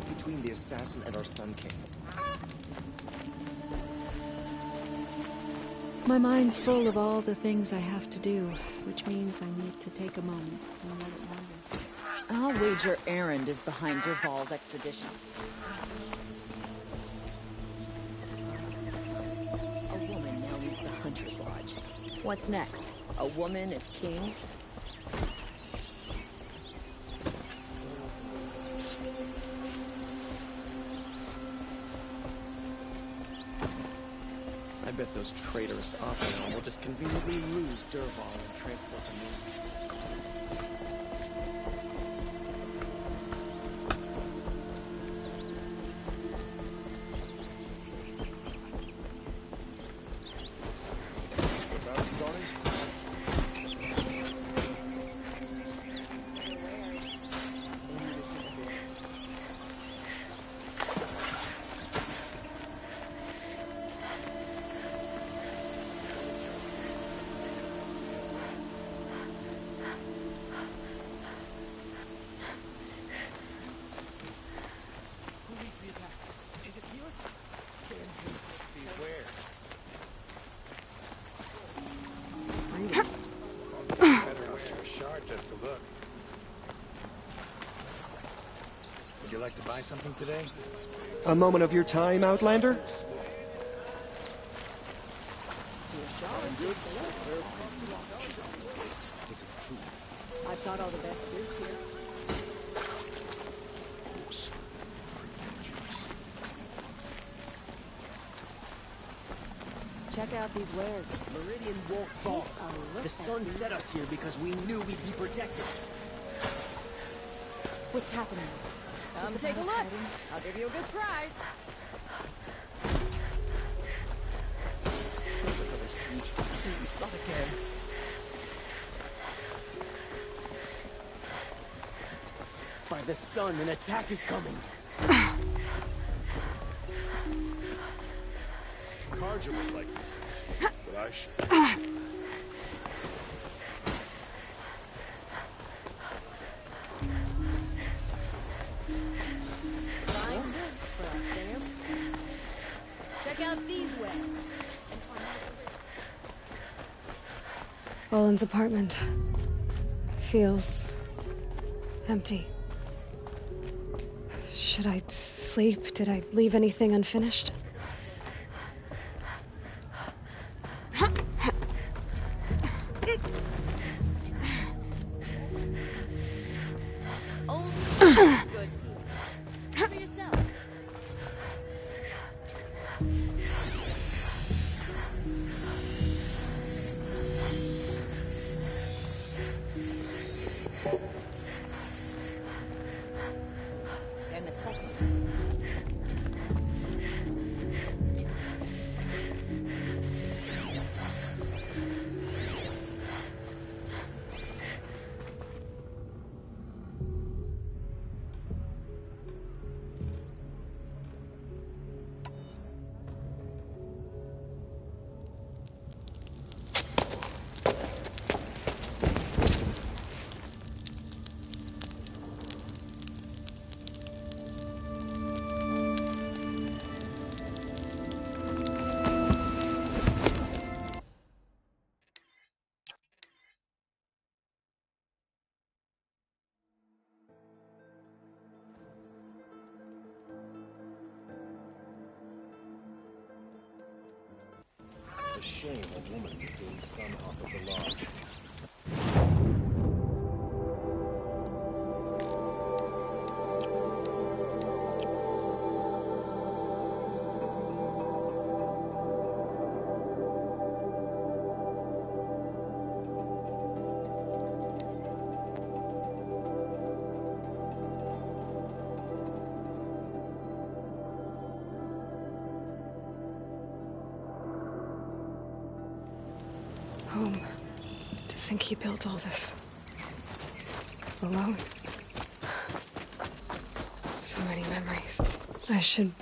stood between the assassin and our Sun King. My mind's full of all the things I have to do, which means I need to take a moment and let it wander. I'll wager Erend is behind Dervahl's extradition. A woman now leads the Hunter's Lodge. What's next? A woman as king? I bet those traitorous Ophion will just conveniently lose Dervahl and transport to me. Just to look. Would you like to buy something today? A moment of your time, Outlander? I've got all the best fruits here. Check out these wares. Meridian won't fall. The sun set us here because we knew we'd be protected. What's happening? Come take a look. I'll give you a good prize. Another siege. Please, not again. By the sun, an attack is coming. Karja would like this, but I should. Fine for our fam. Check out these wares. Olin's apartment feels empty. Should I sleep? Did I leave anything unfinished? Good. For yourself. And a second. A shame a woman is being sung off of the lodge. Home. To think he built all this. Alone. So many memories. I should...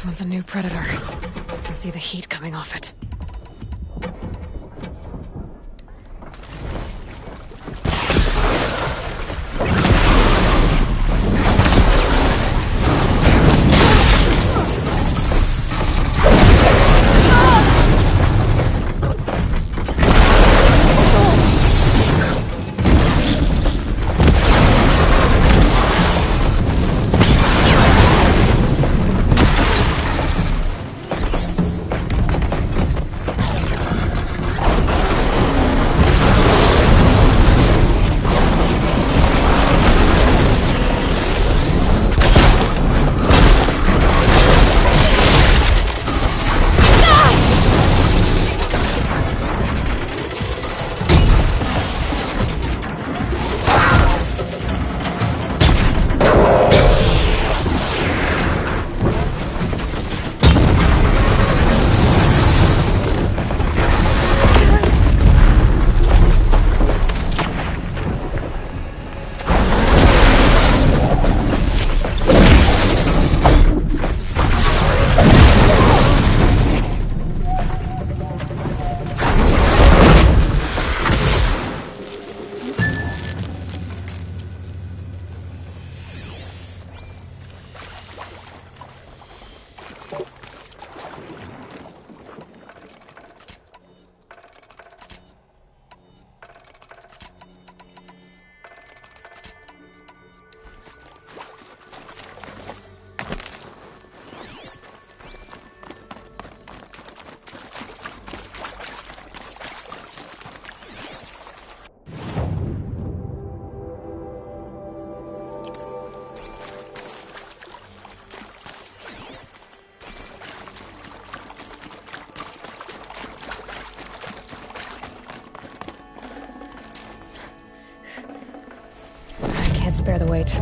one's a new predator. I can see the heat coming off it. Can't spare the weight.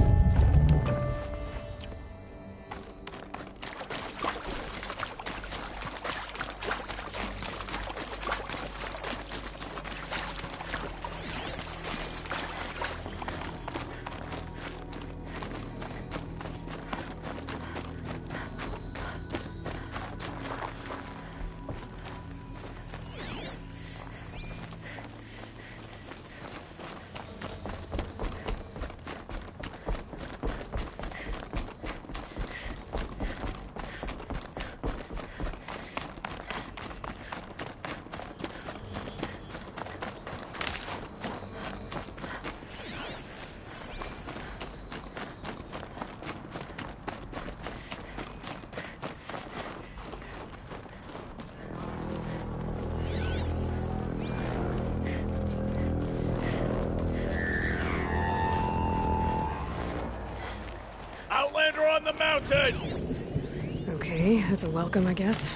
Outlander on the mountain! Okay, that's a welcome, I guess.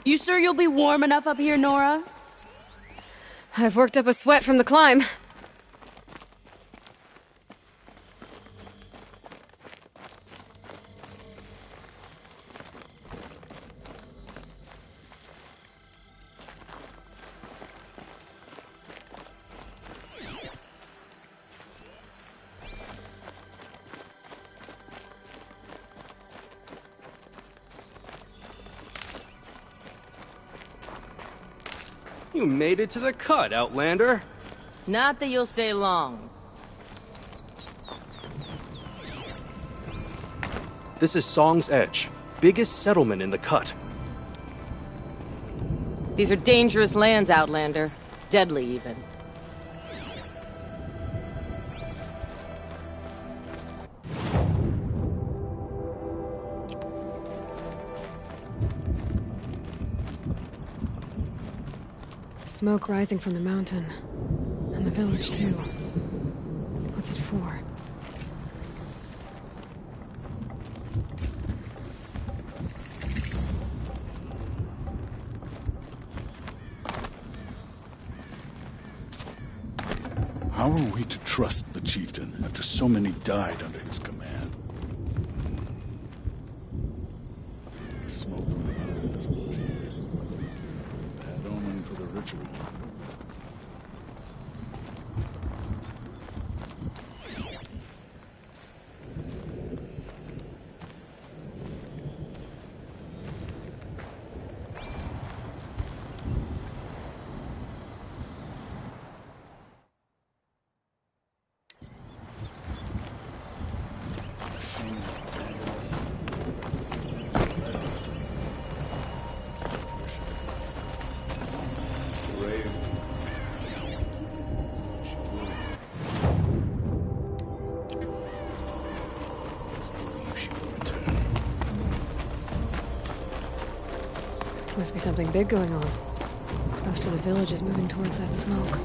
You sure you'll be warm enough up here, Nora? I've worked up a sweat from the climb. You made it to the cut, Outlander. Not that you'll stay long. This is Song's Edge, biggest settlement in the cut. These are dangerous lands, Outlander. Deadly, even. Smoke rising from the mountain. And the village, too. What's it for? How are we to trust the chieftain after so many died under his command? Smoke from the mountain is blasted. Bad omen for the ritual. Must be something big going on. Most of the village is moving towards that smoke.